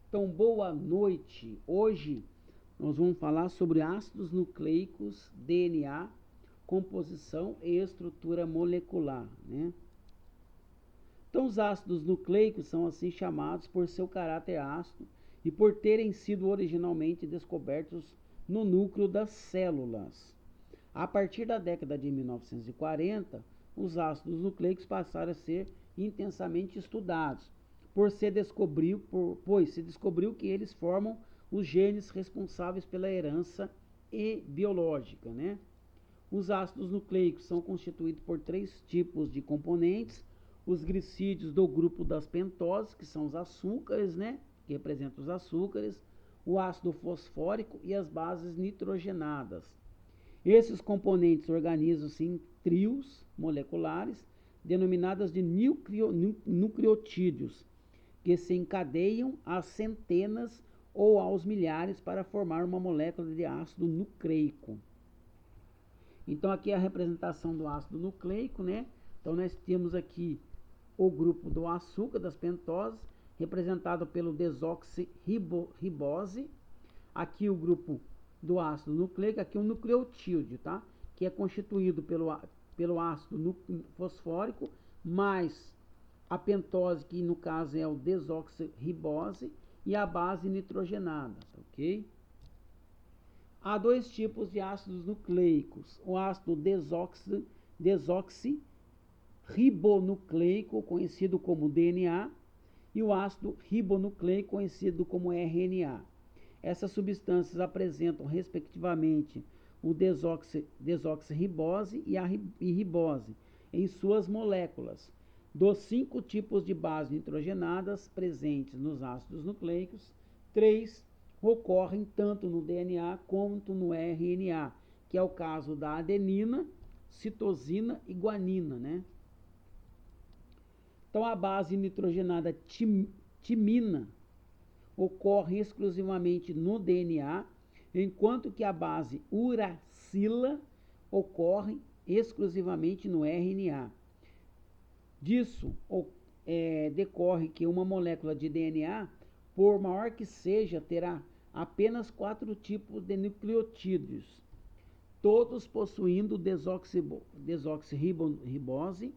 Então, boa noite. Hoje nós vamos falar sobre ácidos nucleicos, DNA, composição e estrutura molecular, né? Então, os ácidos nucleicos são assim chamados por seu caráter ácido e por terem sido originalmente descobertos no núcleo das células. A partir da década de 1940, os ácidos nucleicos passaram a ser intensamente estudados, pois se descobriu que eles formam os genes responsáveis pela herança e biológica, né? Os ácidos nucleicos são constituídos por 3 tipos de componentes: os glicídios do grupo das pentoses, que são os açúcares, né? Que representam os açúcares, o ácido fosfórico e as bases nitrogenadas. Esses componentes organizam-se em trios moleculares, denominadas de nucleotídeos, que se encadeiam às centenas ou aos milhares para formar uma molécula de ácido nucleico. Então aqui é a representação do ácido nucleico, né? Então nós temos aqui o grupo do açúcar, das pentoses, representado pelo desoxirribose. Aqui o grupo do ácido nucleico, aqui um nucleotídeo, tá? Que é constituído pelo ácido fosfórico, mais a pentose, que no caso é o desoxirribose, e a base nitrogenada, ok? Há 2 tipos de ácidos nucleicos: o ácido desoxirribonucleico, conhecido como DNA, e o ácido ribonucleico, conhecido como RNA. Essas substâncias apresentam, respectivamente, o desoxirribose e a ribose em suas moléculas. Dos 5 tipos de bases nitrogenadas presentes nos ácidos nucleicos, 3 ocorrem tanto no DNA quanto no RNA, que é o caso da adenina, citosina e guanina, né? Então, a base nitrogenada timina ocorre exclusivamente no DNA, enquanto que a base uracila ocorre exclusivamente no RNA. Disso decorre que uma molécula de DNA, por maior que seja, terá apenas 4 tipos de nucleotídeos, todos possuindo desoxirribose,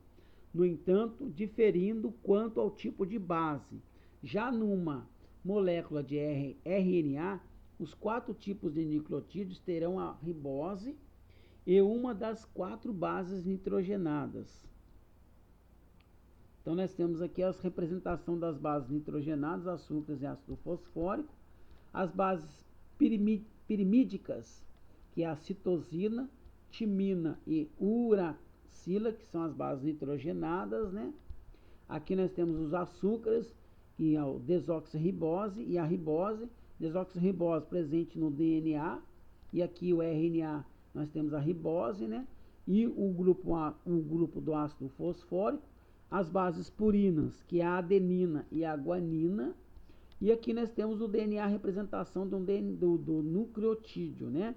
no entanto, diferindo quanto ao tipo de base. Já numa molécula de RNA, os 4 tipos de nucleotídeos terão a ribose e uma das 4 bases nitrogenadas. Então, nós temos aqui a representação das bases nitrogenadas, açúcares e ácido fosfórico. As bases pirimídicas, que é a citosina, timina e uracila, que são as bases nitrogenadas, né? Aqui nós temos os açúcares, que é o desoxirribose e a ribose. Desoxirribose presente no DNA, e aqui o RNA nós temos a ribose, né? E o grupo do ácido fosfórico, as bases purinas, que é a adenina e a guanina. E aqui nós temos o DNA, a representação do nucleotídeo, né?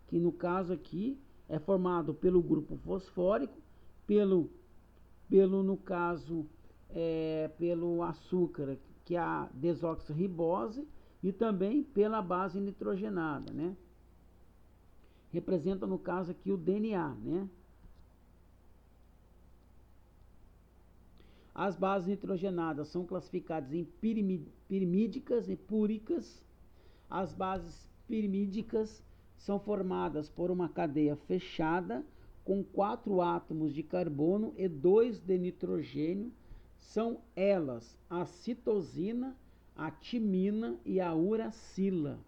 Que no caso aqui é formado pelo grupo fosfórico, no caso, pelo açúcar, que é a desoxirribose, e também pela base nitrogenada, né? Representa, no caso aqui, o DNA, né? As bases nitrogenadas são classificadas em pirimídicas e púricas. As bases pirimídicas são formadas por uma cadeia fechada com 4 átomos de carbono e 2 de nitrogênio. São elas a citosina, a timina e a uracila,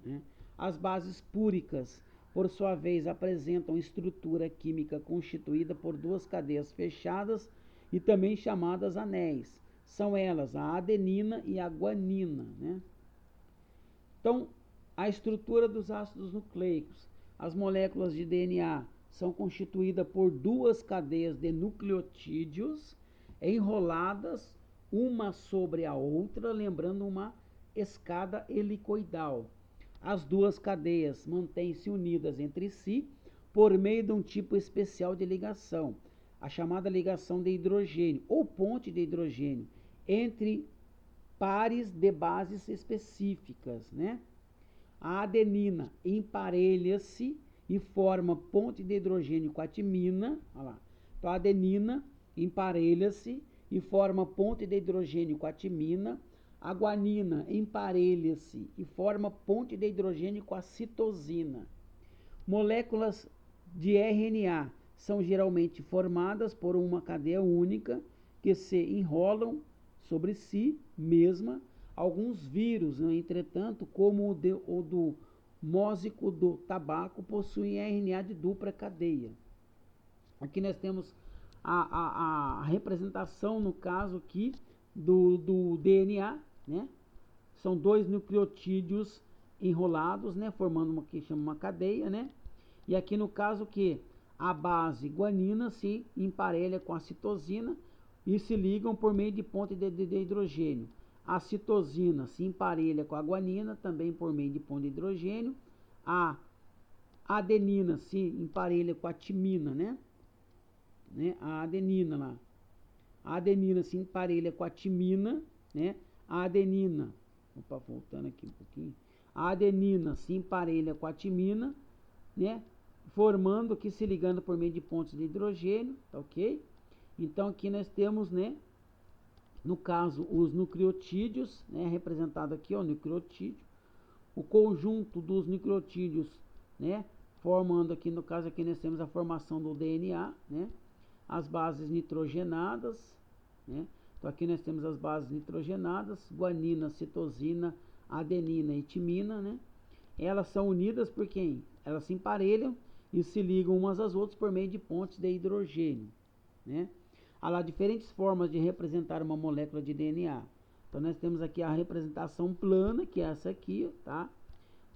né? As bases púricas, por sua vez, apresentam estrutura química constituída por 2 cadeias fechadas e também chamadas anéis. São elas a adenina e a guanina, né? Então, a estrutura dos ácidos nucleicos. As moléculas de DNA são constituídas por 2 cadeias de nucleotídeos enroladas uma sobre a outra, lembrando uma escada helicoidal. As 2 cadeias mantêm-se unidas entre si por meio de um tipo especial de ligação, a chamada ligação de hidrogênio ou ponte de hidrogênio entre pares de bases específicas, né? A adenina emparelha-se e forma ponte de hidrogênio com a timina. Olha lá. Então, a adenina emparelha-se e forma ponte de hidrogênio com a timina. A guanina emparelha-se e forma ponte de hidrogênio com a citosina. Moléculas de RNA são geralmente formadas por uma cadeia única que se enrolam sobre si mesma. Alguns vírus, entretanto, como o do mósico do tabaco, possuem RNA de dupla cadeia. Aqui nós temos a representação, no caso aqui, do DNA, né? São 2 nucleotídeos enrolados, né? Formando uma que chama uma cadeia, né? E aqui no caso que a base guanina se emparelha com a citosina e se ligam por meio de ponte de hidrogênio. A citosina se emparelha com a guanina, também por meio de ponte de hidrogênio. A adenina se emparelha com a timina, né? A adenina lá. A adenina se emparelha com a timina, né? A adenina, opa, voltando aqui um pouquinho. A adenina se emparelha com a timina, né? Formando que se ligando por meio de pontes de hidrogênio, tá ok? Então aqui nós temos, né? No caso, os nucleotídeos, né, representado aqui, ó, nucleotídeo, o conjunto dos nucleotídeos, né, formando aqui, no caso aqui nós temos a formação do DNA, né, as bases nitrogenadas, né, então aqui nós temos as bases nitrogenadas, guanina, citosina, adenina e timina, né, elas são unidas por quem? Elas se emparelham e se ligam umas às outras por meio de pontes de hidrogênio, né. Há lá diferentes formas de representar uma molécula de DNA. Então, nós temos aqui a representação plana, que é essa aqui, tá?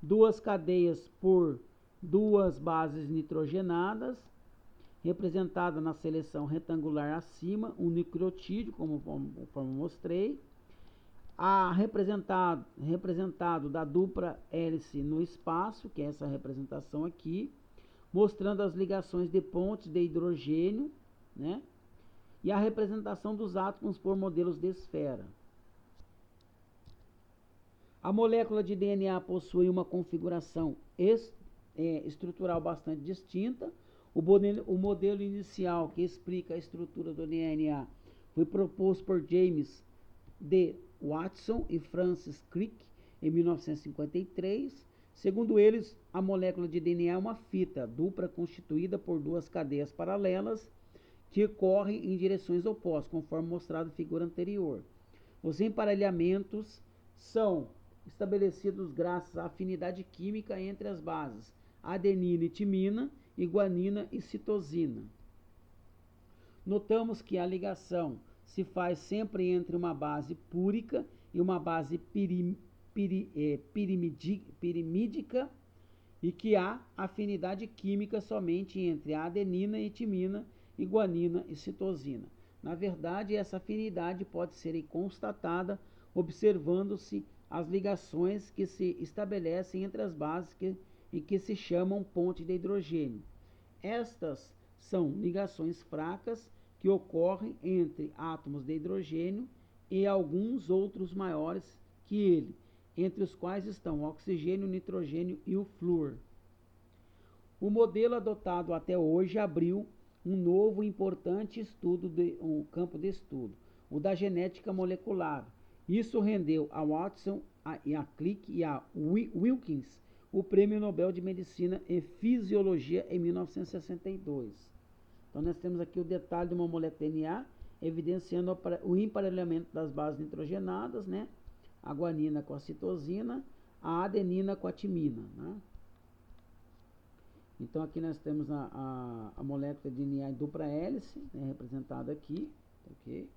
2 cadeias por 2 bases nitrogenadas, representada na seleção retangular acima, um nucleotídeo, como mostrei. Representado da dupla hélice no espaço, que é essa representação aqui, mostrando as ligações de pontes de hidrogênio, né? E a representação dos átomos por modelos de esfera. A molécula de DNA possui uma configuração estrutural bastante distinta. O modelo inicial que explica a estrutura do DNA foi proposto por James D. Watson e Francis Crick em 1953. Segundo eles, a molécula de DNA é uma fita dupla constituída por 2 cadeias paralelas que correm em direções opostas, conforme mostrado na figura anterior. Os emparelhamentos são estabelecidos graças à afinidade química entre as bases adenina e timina e guanina e citosina. Notamos que a ligação se faz sempre entre uma base púrica e uma base pirimídica e que há afinidade química somente entre a adenina e timina e guanina e citosina. Na verdade, essa afinidade pode ser constatada observando-se as ligações que se estabelecem entre as bases e que se chamam ponte de hidrogênio. Estas são ligações fracas que ocorrem entre átomos de hidrogênio e alguns outros maiores que ele, entre os quais estão o oxigênio, o nitrogênio e o flúor. O modelo adotado até hoje abriu um novo e importante campo de estudo, o da genética molecular. Isso rendeu a Watson, a Crick e a Wilkins o Prêmio Nobel de Medicina e Fisiologia em 1962. Então nós temos aqui o detalhe de uma molécula DNA, evidenciando o emparelhamento das bases nitrogenadas, né? A guanina com a citosina, a adenina com a timina, né? Então aqui nós temos a molécula de DNA em dupla hélice, né, representada aqui, ok?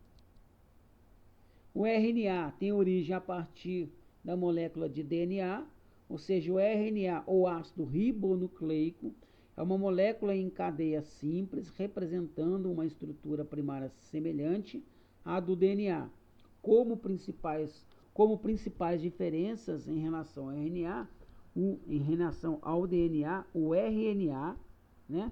O RNA tem origem a partir da molécula de DNA, ou seja, o RNA, ou ácido ribonucleico, é uma molécula em cadeia simples, representando uma estrutura primária semelhante à do DNA. Como principais diferenças em relação ao RNA, em relação ao DNA, o RNA, né?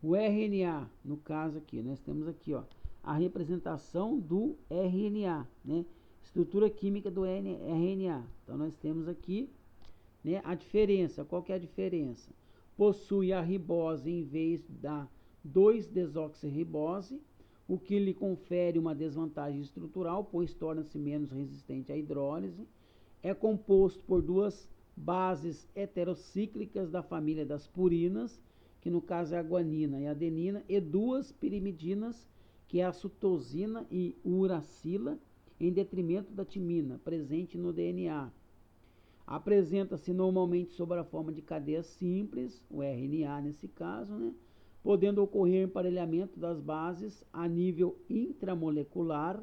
O RNA, no caso aqui, nós temos aqui, ó, a representação do RNA, né? Estrutura química do RNA. Então nós temos aqui, né, a diferença. Qual que é a diferença? Possui a ribose em vez da 2-desoxirribose, o que lhe confere uma desvantagem estrutural, pois torna-se menos resistente à hidrólise. É composto por duas bases heterocíclicas da família das purinas, que no caso é a guanina e a adenina, e duas pirimidinas, que é a citosina e uracila, em detrimento da timina, presente no DNA. Apresenta-se normalmente sob a forma de cadeia simples, o RNA nesse caso, né? Podendo ocorrer emparelhamento das bases a nível intramolecular,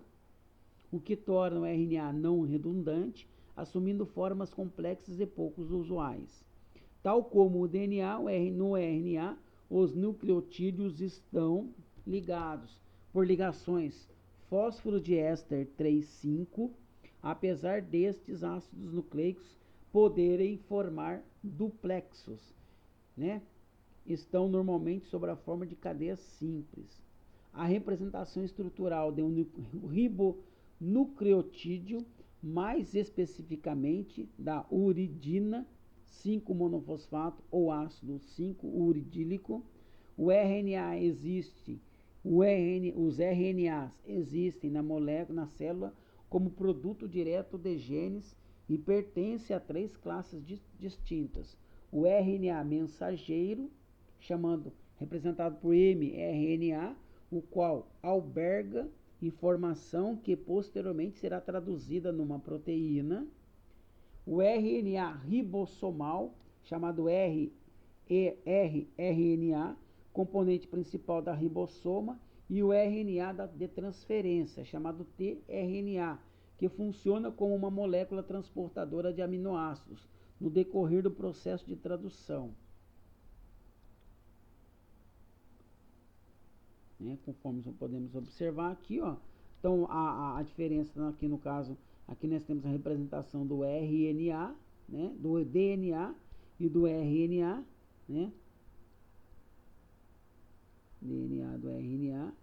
o que torna o RNA não redundante, assumindo formas complexas e pouco usuais. Tal como o DNA, no RNA, os nucleotídeos estão ligados por ligações fósforo de éster 3,5, apesar destes ácidos nucleicos poderem formar duplexos, né? Estão normalmente sob a forma de cadeia simples. A representação estrutural de um ribonucleotídeo, mais especificamente da uridina 5-monofosfato ou ácido 5-uridílico. O RNA existe, os RNAs existem na molécula, na célula, como produto direto de genes e pertence a 3 classes distintas. O RNA mensageiro, representado por mRNA, o qual alberga informação que posteriormente será traduzida numa proteína. O RNA ribossomal, chamado rRNA, componente principal da ribossoma, e o RNA de transferência, chamado tRNA, que funciona como uma molécula transportadora de aminoácidos no decorrer do processo de tradução. Né? Conforme podemos observar aqui, ó. Então a diferença aqui no caso, aqui nós temos a representação do RNA, né? Do DNA e do RNA, né? DNA do RNA.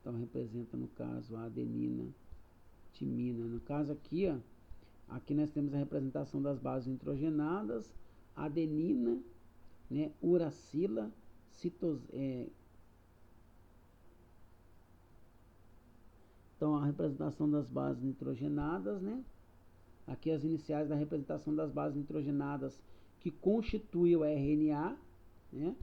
Então representa no caso a adenina, timina. No caso aqui, ó, aqui nós temos a representação das bases nitrogenadas, adenina, né, uracila, então a representação das bases nitrogenadas, né? Aqui as iniciais da representação das bases nitrogenadas que constituem o RNA, né?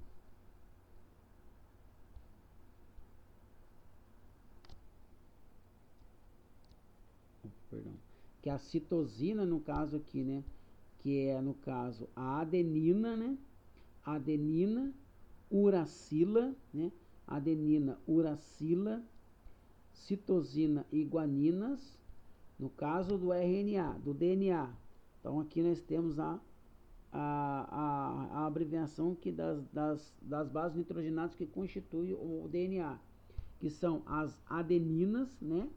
Perdão. Que é a citosina, no caso aqui, né? Que é, no caso, a adenina, né? Adenina, uracila, né? Adenina, uracila, citosina e guaninas, no caso do RNA, do DNA. Então aqui nós temos a abreviação que das bases nitrogenadas que constituem o DNA, que são as adeninas, né?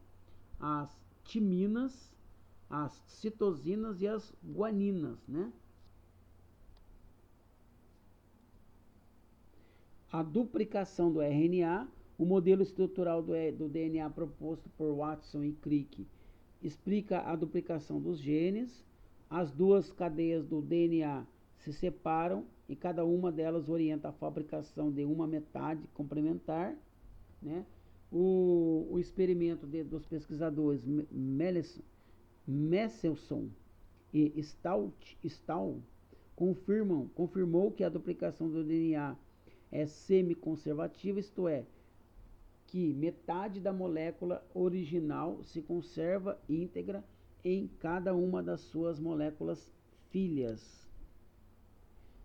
As timinas, as citosinas e as guaninas, né? A duplicação do RNA, o modelo estrutural do DNA proposto por Watson e Crick explica a duplicação dos genes. As duas cadeias do DNA se separam e cada uma delas orienta a fabricação de uma metade complementar, né? O experimento dos pesquisadores Messelson e Stahl confirmou que a duplicação do DNA é semi-conservativa, isto é, que metade da molécula original se conserva íntegra em cada uma das suas moléculas filhas.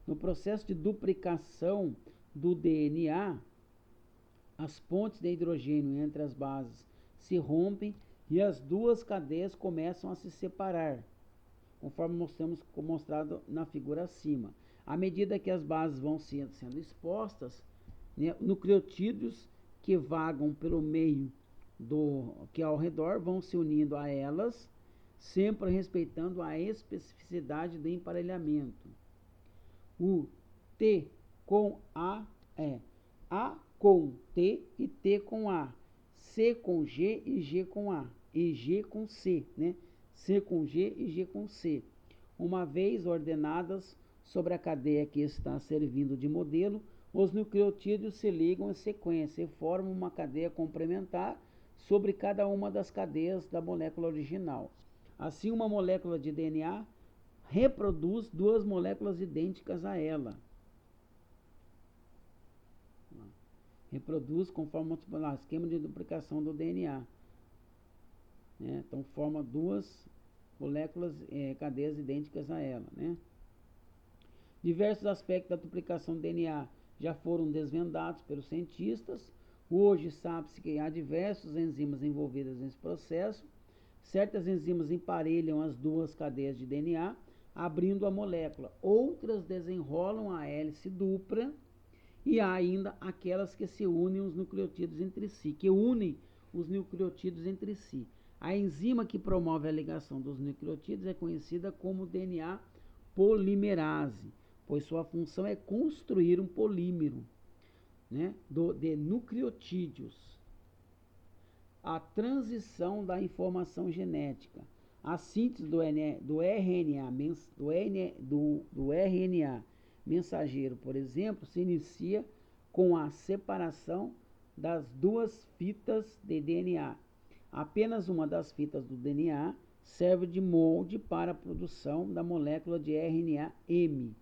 No processo de duplicação do DNA, as pontes de hidrogênio entre as bases se rompem e as duas cadeias começam a se separar, conforme mostrado na figura acima. À medida que as bases vão sendo expostas, né, nucleotídeos que vagam pelo meio que ao redor vão se unindo a elas, sempre respeitando a especificidade do emparelhamento. O T com A é A com T e T com A, C com G e G com A, e G com C, né? C com G e G com C. Uma vez ordenadas sobre a cadeia que está servindo de modelo, os nucleotídeos se ligam em sequência e formam uma cadeia complementar sobre cada uma das cadeias da molécula original. Assim, uma molécula de DNA reproduz duas moléculas idênticas a ela. Reproduz conforme o esquema de duplicação do DNA. Né? Então, forma duas moléculas, cadeias idênticas a ela. Né? Diversos aspectos da duplicação do DNA já foram desvendados pelos cientistas. Hoje sabe-se que há diversas enzimas envolvidas nesse processo. Certas enzimas emparelham as duas cadeias de DNA, abrindo a molécula. Outras desenrolam a hélice dupla, e há ainda aquelas que se unem os nucleotídeos entre si, A enzima que promove a ligação dos nucleotídeos é conhecida como DNA polimerase, pois sua função é construir um polímero, né, de nucleotídeos. A transição da informação genética. A síntese do RNA mensageiro, por exemplo, se inicia com a separação das duas fitas de DNA. Apenas uma das fitas do DNA serve de molde para a produção da molécula de RNA M.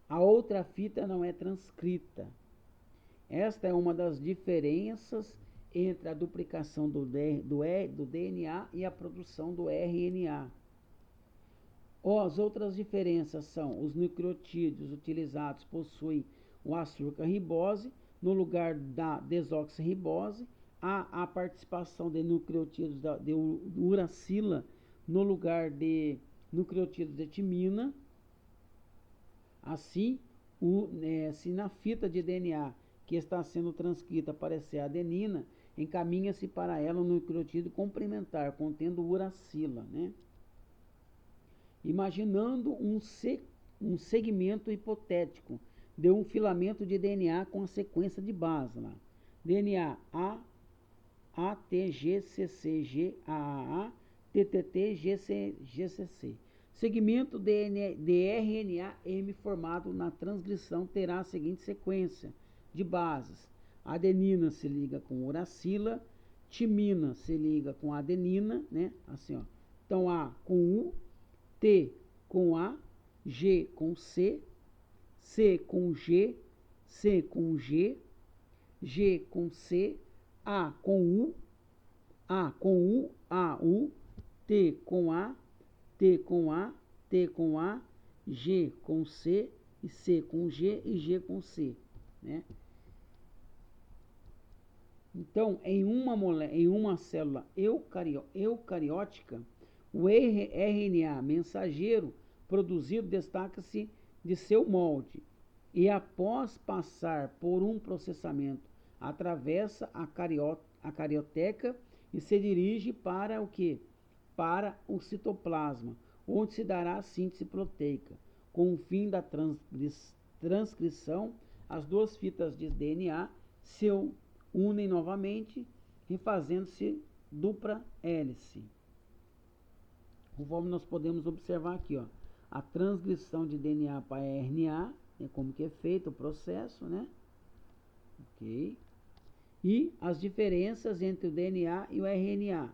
A outra fita não é transcrita. Esta é uma das diferenças entre a duplicação do DNA e a produção do RNA. As outras diferenças são: os nucleotídeos utilizados possuem o açúcar ribose no lugar da desoxirribose, há a participação de nucleotídeos de uracila no lugar de nucleotídeos de timina. Assim, se na fita de DNA que está sendo transcrita aparecer a adenina, encaminha-se para ela um nucleotídeo complementar contendo uracila, né? Imaginando um segmento hipotético de um filamento de DNA com a sequência de base lá. DNA A, ATGCCGAA, TTT-GCC. Segmento de RNA M formado na transcrição terá a seguinte sequência de bases. A adenina se liga com uracila, timina se liga com adenina, né? Assim, ó. Então, A com U, T com A, G com C, C com G, C com G, G com C, A com U, A com U, A, U, T com A, T com A, T com A, G com C, e C com G e G com C, né? Então, em uma célula eucariótica, o RNA mensageiro produzido destaca-se de seu molde e, após passar por um processamento, atravessa a carioteca e se dirige para o quê? Para o citoplasma, onde se dará a síntese proteica. Com o fim da transcrição, as duas fitas de DNA se unem novamente, refazendo-se dupla hélice. Conforme nós podemos observar aqui, ó, a transcrição de DNA para RNA, como que é feito o processo, né? Ok. E as diferenças entre o DNA e o RNA.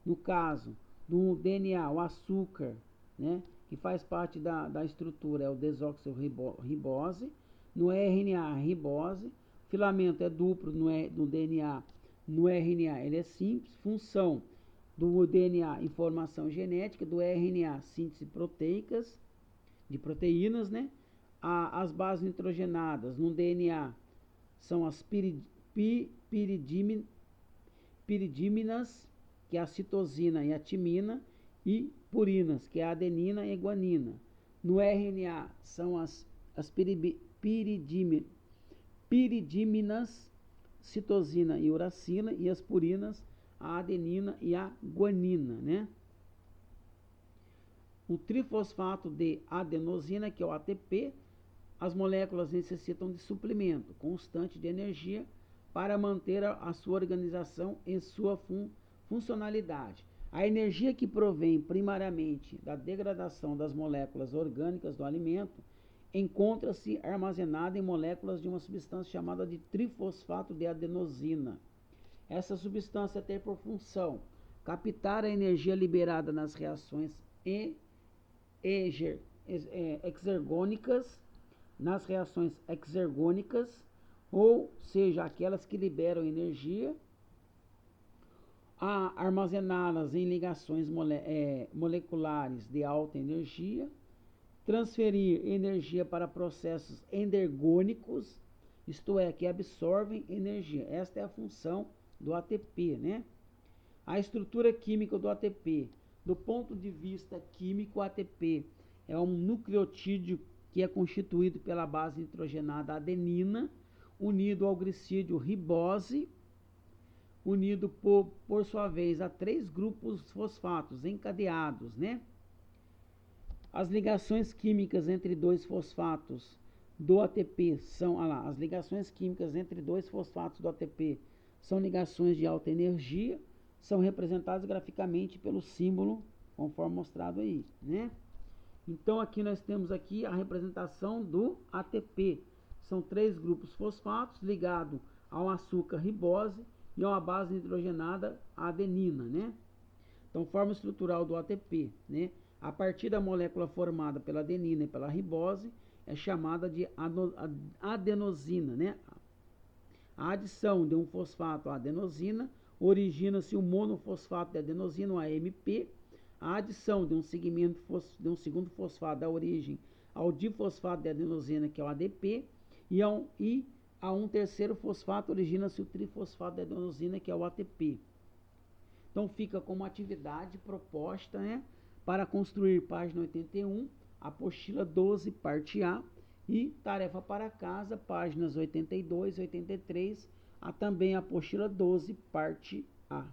No caso do DNA, o açúcar, né, que faz parte da estrutura, é o desoxirribose. No RNA, a ribose. Filamento é duplo no DNA. No RNA, ele é simples. Função do DNA, informação genética. Do RNA, síntese proteicas, de proteínas, né? As bases nitrogenadas no DNA são as piridíminas, que é a citosina e a timina, e purinas, que é a adenina e a guanina. No RNA são as piridíminas, citosina e uracina, e as purinas, a adenina e a guanina, né? O trifosfato de adenosina, que é o ATP, as moléculas necessitam de suplemento constante de energia para manter a sua organização e sua funcionalidade. A energia que provém primariamente da degradação das moléculas orgânicas do alimento encontra-se armazenada em moléculas de uma substância chamada de trifosfato de adenosina. Essa substância tem por função captar a energia liberada nas reações exergônicas, ou seja, aquelas que liberam energia, a armazená-las em ligações moleculares de alta energia, transferir energia para processos endergônicos, isto é, que absorvem energia. Esta é a função do ATP, né? A estrutura química do ATP. Do ponto de vista químico, o ATP é um nucleotídeo que é constituído pela base nitrogenada adenina, unido ao glicídio ribose, unido por sua vez a 3 grupos fosfatos encadeados, né? As ligações químicas entre dois fosfatos do ATP são, as ligações químicas entre dois fosfatos do ATP são ligações de alta energia, são representadas graficamente pelo símbolo, conforme mostrado aí, né? Então aqui nós temos aqui a representação do ATP. São 3 grupos fosfatos ligados ao açúcar ribose e a uma base nitrogenada adenina, né? Então, forma estrutural do ATP, né? A partir da molécula formada pela adenina e pela ribose é chamada de adenosina, né? A adição de um fosfato à adenosina origina-se um monofosfato de adenosina, o AMP. A adição de um segundo fosfato dá origem ao difosfato de adenosina, que é o ADP, e a um terceiro fosfato origina-se o trifosfato de adenosina, que é o ATP. Então fica como atividade proposta, né, para construir página 81, apostila 12, parte A, e tarefa para casa, páginas 82 e 83, também a apostila 12, parte A.